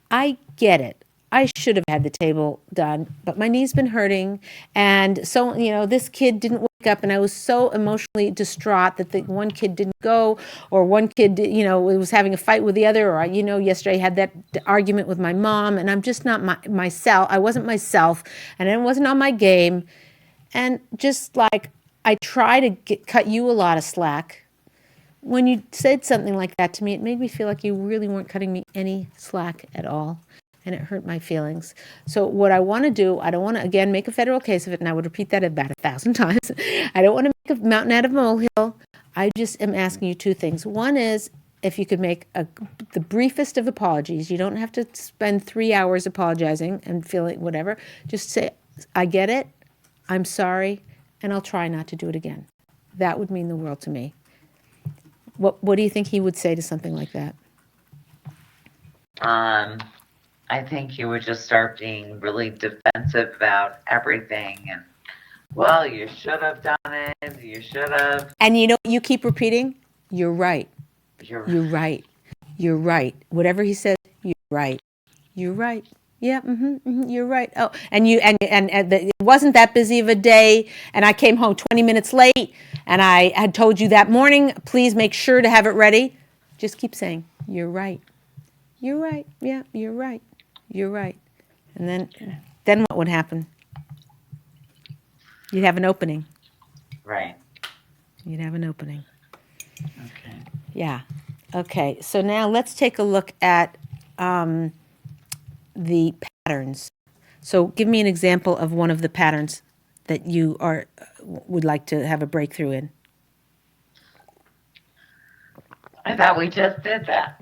Speaker 1: I get it. I should have had the table done, but my knee's been hurting. And so, this kid didn't wake up, and I was so emotionally distraught that the one kid didn't go, or one kid, was having a fight with the other, or, yesterday I had that argument with my mom, and I'm just not myself. I wasn't myself, and I wasn't on my game. And just like I try to cut you a lot of slack, when you said something like that to me, it made me feel like you really weren't cutting me any slack at all. And it hurt my feelings. So what I want to do, I don't want to, again, make a federal case of it, and I would repeat that about 1,000 times. I don't want to make a mountain out of a molehill. I just am asking you 2 things. One is, if you could make the briefest of apologies. You don't have to spend 3 hours apologizing and feeling whatever. Just say, I get it, I'm sorry, and I'll try not to do it again. That would mean the world to me. What do you think he would say to something like that?
Speaker 3: I think he would just start being really defensive about everything. And, well, you should have done it. You should have.
Speaker 1: And you keep repeating, you're right. You're right. You're right. Whatever he says, you're right. You're right. Yeah, you're right. Oh, and it wasn't that busy of a day, and I came home 20 minutes late, and I had told you that morning, please make sure to have it ready. Just keep saying, you're right. You're right. Yeah, you're right. You're right. And then what would happen? You'd have an opening.
Speaker 3: Right.
Speaker 1: You'd have an opening.
Speaker 3: Okay.
Speaker 1: Yeah. Okay. So now let's take a look at the patterns. So give me an example of one of the patterns that you would like to have a breakthrough in.
Speaker 3: I thought we just did that.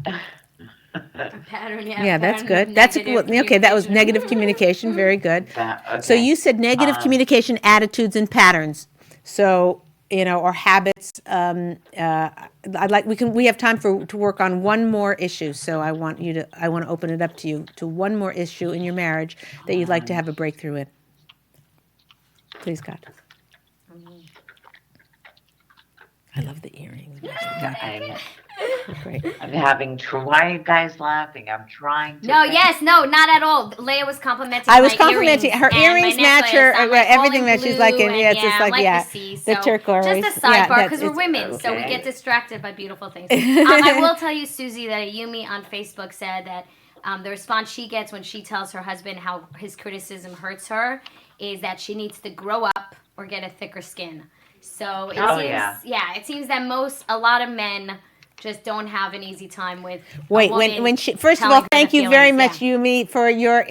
Speaker 2: Pattern,
Speaker 1: Yeah, that's
Speaker 2: pattern of
Speaker 1: good. That's
Speaker 2: negative
Speaker 1: okay. That was
Speaker 2: communication.
Speaker 1: negative communication. Very good. So
Speaker 3: Okay.
Speaker 1: you said negative communication, attitudes, and patterns. So or habits. We have time to work on one more issue. So I want to open it up to you to one more issue in your marriage that you'd like to have a breakthrough in. Please, God. I love the earrings. Great.
Speaker 3: I'm having why are you guys laughing? I'm trying to.
Speaker 2: No, not at all. Leah was complimenting
Speaker 1: I was
Speaker 2: my
Speaker 1: complimenting
Speaker 2: earrings
Speaker 1: her
Speaker 2: and
Speaker 1: earrings
Speaker 2: my
Speaker 1: match her
Speaker 2: necklace. I'm like all
Speaker 1: everything
Speaker 2: in
Speaker 1: that she's like
Speaker 2: blue
Speaker 1: in.
Speaker 2: and
Speaker 1: Yeah, it's just like
Speaker 2: the sea.
Speaker 1: the
Speaker 2: So
Speaker 1: turquoise.
Speaker 2: just a sidebar because we're
Speaker 1: it's
Speaker 2: women, so we
Speaker 3: okay.
Speaker 2: get distracted by beautiful things. I will tell you, Susie, that Yumi on Facebook said that the response she gets when she tells her husband how his criticism hurts her is that she needs to grow up or get a thicker skin. So it seems that a lot of men just don't have an easy time with.
Speaker 1: Wait, when she first of all, thank you very much, Yumi, for your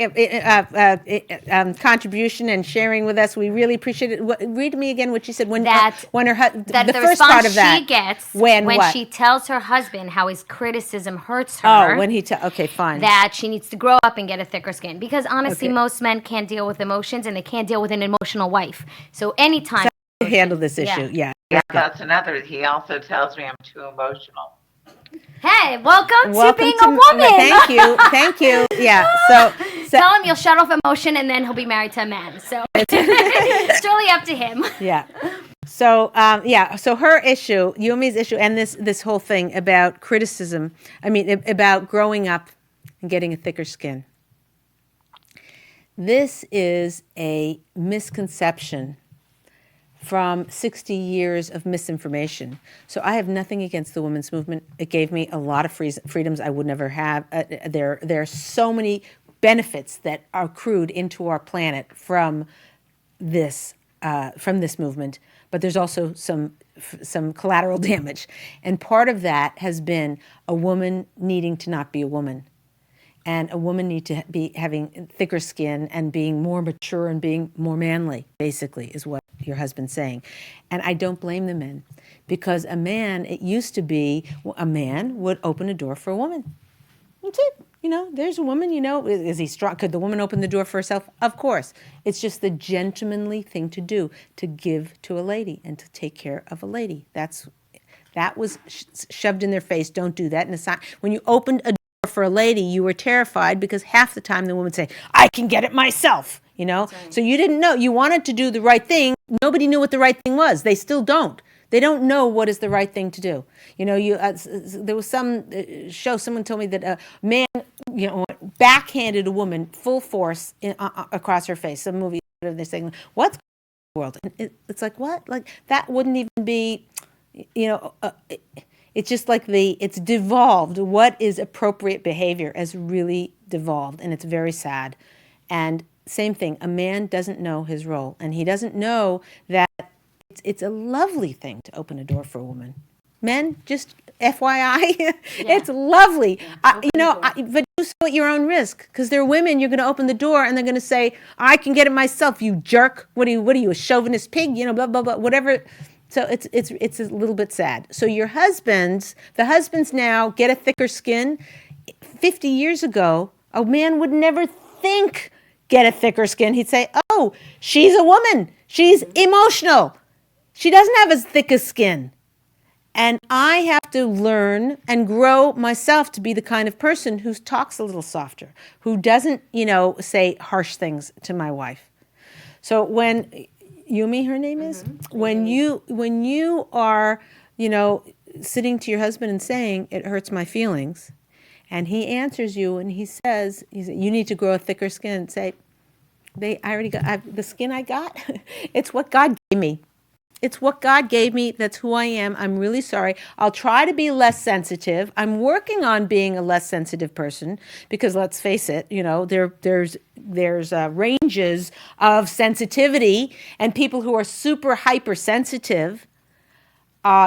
Speaker 1: contribution and sharing with us. We really appreciate it. Read me again what she said when her the first part of that
Speaker 2: she gets
Speaker 1: when
Speaker 2: she tells her husband how his criticism hurts her.
Speaker 1: Oh, when okay, fine.
Speaker 2: That she needs to grow up and get a thicker skin because honestly, most men can't deal with emotions and they can't deal with an emotional wife. So anytime
Speaker 1: handle this issue, yeah.
Speaker 3: That's another. He also tells me I'm too emotional.
Speaker 2: Hey, welcome to being a woman.
Speaker 1: Thank you. Yeah. So
Speaker 2: tell him you'll shut off emotion, and then he'll be married to a man. So it's really up to him.
Speaker 1: Yeah. So So her issue, Yumi's issue, and this whole thing about criticism. About growing up and getting a thicker skin. This is a misconception from 60 years of misinformation. So I have nothing against the women's movement. It gave me a lot of freedoms I would never have. There are so many benefits that are accrued into our planet from this movement, but there's also some collateral damage. And part of that has been a woman needing to not be a woman. And a woman need to be having thicker skin and being more mature and being more manly, basically, is what your husband's saying. And I don't blame the men, because it used to be a man would open a door for a woman. That's it. There's a woman, is he strong? Could the woman open the door for herself? Of course. It's just the gentlemanly thing to do, to give to a lady and to take care of a lady. That was shoved in their face. Don't do that. And it's not, when you opened a for a lady, you were terrified because half the time the woman would say, I can get it myself, Right. So you didn't know. You wanted to do the right thing. Nobody knew what the right thing was. They still don't. They don't know what is the right thing to do. There was some show, someone told me that a man, backhanded a woman full force across her face. Some movie, they're saying, what's the world? And it's like, what? Like, that wouldn't even be, it's just like it's devolved. What is appropriate behavior has really devolved, and it's very sad. And same thing, a man doesn't know his role, and he doesn't know that it's a lovely thing to open a door for a woman. Men, just FYI, it's lovely. But do so at your own risk, because there are women, you're going to open the door, and they're going to say, I can get it myself, you jerk. What are you, a chauvinist pig? Blah, blah, blah, whatever. So it's a little bit sad. So the husbands now get a thicker skin. 50 years ago, a man would never think get a thicker skin. He'd say, oh, she's a woman. She's emotional. She doesn't have as thick a skin. And I have to learn and grow myself to be the kind of person who talks a little softer, who doesn't, say harsh things to my wife. So when Yumi, her name is, when you are, sitting to your husband and saying, it hurts my feelings, and he answers you and he says, you need to grow a thicker skin, say, I already got the skin I got. It's what God gave me. It's what God gave me. That's who I am. I'm really sorry. I'll try to be less sensitive. I'm working on being a less sensitive person, because let's face it, there's ranges of sensitivity, and people who are super hypersensitive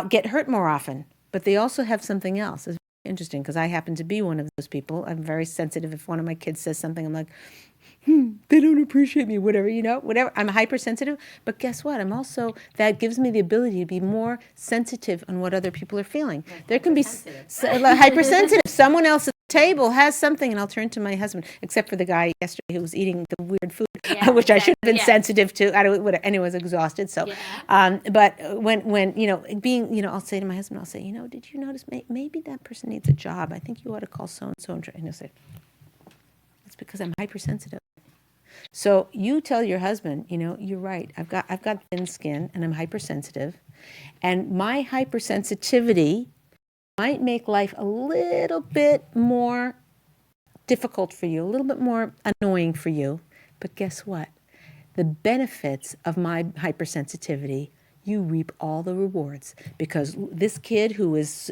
Speaker 1: get hurt more often. But they also have something else. It's interesting, because I happen to be one of those people. I'm very sensitive. If one of my kids says something, I'm like, they don't appreciate me, whatever. I'm hypersensitive. But guess what? That gives me the ability to be more sensitive on what other people are feeling. There can be hypersensitive. Someone else is table has something, and I'll turn to my husband, except for the guy yesterday who was eating the weird food,
Speaker 2: Yeah,
Speaker 1: which I should have been
Speaker 2: yeah.
Speaker 1: sensitive to. And I was exhausted. So, but when being, I'll say to my husband, I'll say, did you notice maybe that person needs a job? I think you ought to call so and so, and he'll say, it's because I'm hypersensitive. So you tell your husband, you're right. I've got thin skin, and I'm hypersensitive, and my hypersensitivity might make life a little bit more difficult for you, a little bit more annoying for you. But guess what? The benefits of my hypersensitivity, you reap all the rewards, because this kid who is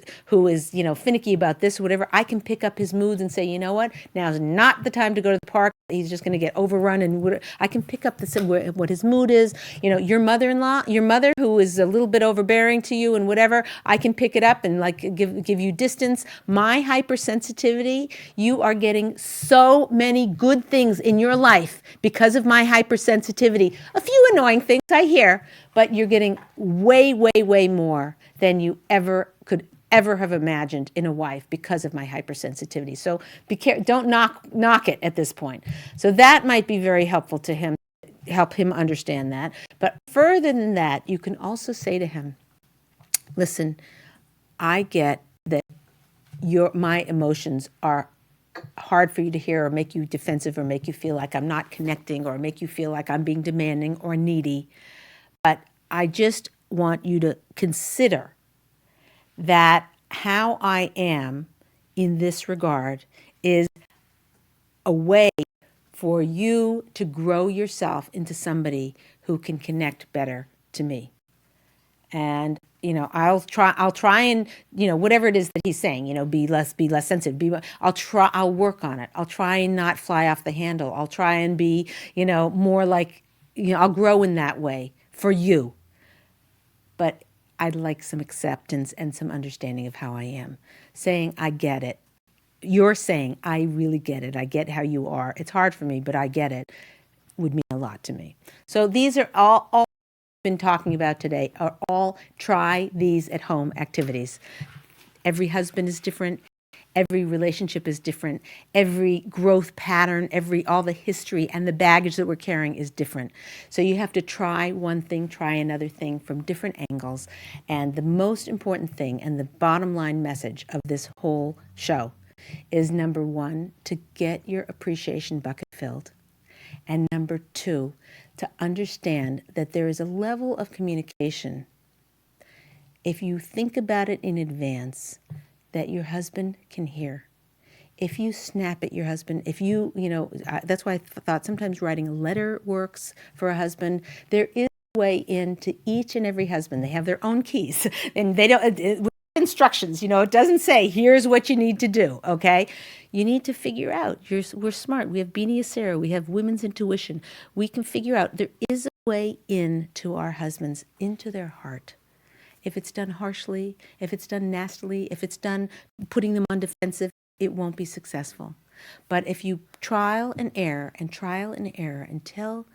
Speaker 1: finicky about this or whatever, I can pick up his moods and say, you know what? Now's not the time to go to the park. He's just going to get overrun, and I can pick up what his mood is. Your mother who is a little bit overbearing to you and whatever, I can pick it up and give you distance. My hypersensitivity, you are getting so many good things in your life because of my hypersensitivity. A few annoying things I hear, but you're getting way, way, way more than you could ever have imagined in a wife because of my hypersensitivity. So be careful. Don't knock it at this point. So that might be very helpful to him, help him understand that. But further than that, you can also say to him, listen, I get that my emotions are hard for you to hear, or make you defensive, or make you feel like I'm not connecting, or make you feel like I'm being demanding or needy. But I just want you to consider that how I am in this regard is a way for you to grow yourself into somebody who can connect better to me. And I'll try and whatever it is that he's saying, be less sensitive. I'll work on it. I'll try and not fly off the handle. I'll try and be more like, I'll grow in that way for you. But I'd like some acceptance and some understanding of how I am. Saying, I get it. You're saying, I really get it. I get how you are. It's hard for me, but I get it. Would mean a lot to me. So these are all we've been talking about today are all try these at home activities. Every husband is different. Every relationship is different. Every growth pattern, all the history and the baggage that we're carrying is different. So you have to try one thing, try another thing from different angles. And the most important thing, and the bottom line message of this whole show, is number one, to get your appreciation bucket filled. And number two, to understand that there is a level of communication, if you think about it in advance, that your husband can hear. If you snap at your husband, that's why I thought sometimes writing a letter works for a husband. There is a way into each and every husband. They have their own keys, and they don't instructions. It doesn't say here's what you need to do. Okay, you need to figure out. We're smart. We have Bini Yasera. We have women's intuition. We can figure out. There is a way into our husbands, into their heart. If it's done harshly, if it's done nastily, if it's done putting them on defensive, it won't be successful. But if you trial and error until,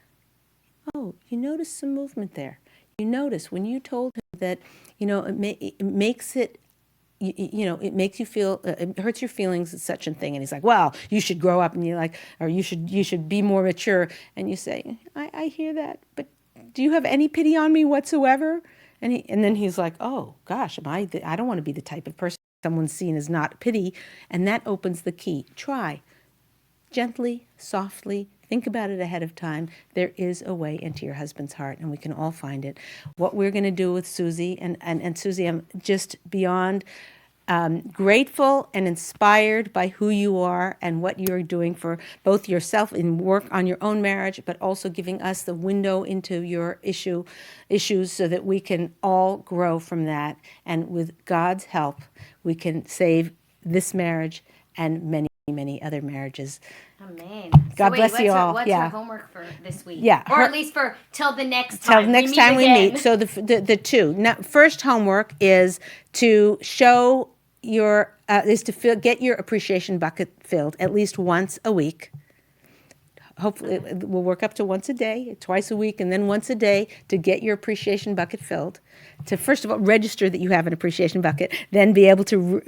Speaker 1: you notice some movement there. You notice when you told him that, it makes it, it makes you feel, it hurts your feelings, it's such a thing. And he's like, well, you should grow up, and you're like, or you should be more mature. And you say, I hear that, but do you have any pity on me whatsoever? And then he's like, oh, gosh, I don't want to be the type of person someone's seen as not pity. And that opens the key. Try. Gently, softly, think about it ahead of time. There is a way into your husband's heart, and we can all find it. What we're going to do with Susie, and Susie, I'm just beyond grateful and inspired by who you are and what you're doing for both yourself in work on your own marriage, but also giving us the window into your issues so that we can all grow from that. And with God's help, we can save this marriage and many, many other marriages.
Speaker 2: Amen.
Speaker 1: God bless you all.
Speaker 2: What's her homework for this week?
Speaker 1: Yeah.
Speaker 2: Or at least for till the next time.
Speaker 1: Till next time we meet. So the two. Now, first homework is to show get your appreciation bucket filled at least once a week. hopefully we'll work up to once a day, twice a week, and then once a day to get your appreciation bucket filled. To first of all register that you have an appreciation bucket, then be able to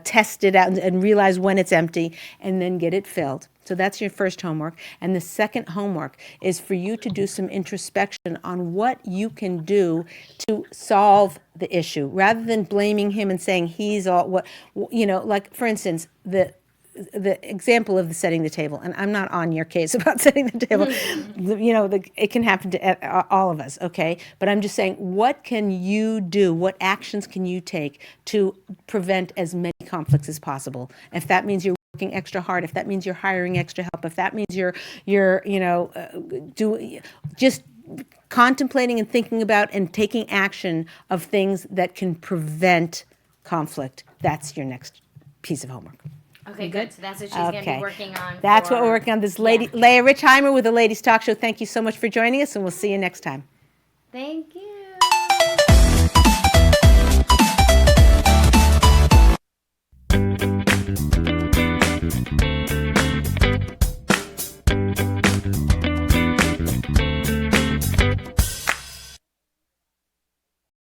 Speaker 1: test it out and realize when it's empty, and then get it filled. So that's your first homework. And the second homework is for you to do some introspection on what you can do to solve the issue, rather than blaming him and saying he's all what, like for instance, the example of the setting the table, and I'm not on your case about setting the table. It can happen to all of us, okay? But I'm just saying, what can you do? What actions can you take to prevent as many conflicts as possible? If that means you're working extra hard, if that means you're hiring extra help, if that means you're just contemplating and thinking about and taking action of things that can prevent conflict, that's your next piece of homework.
Speaker 2: Okay, good. So that's what she's going to be working on.
Speaker 1: That's what we're working on. This lady, Leah Richheimer with the Ladies Talk Show. Thank you so much for joining us, and we'll see you next time.
Speaker 2: Thank you.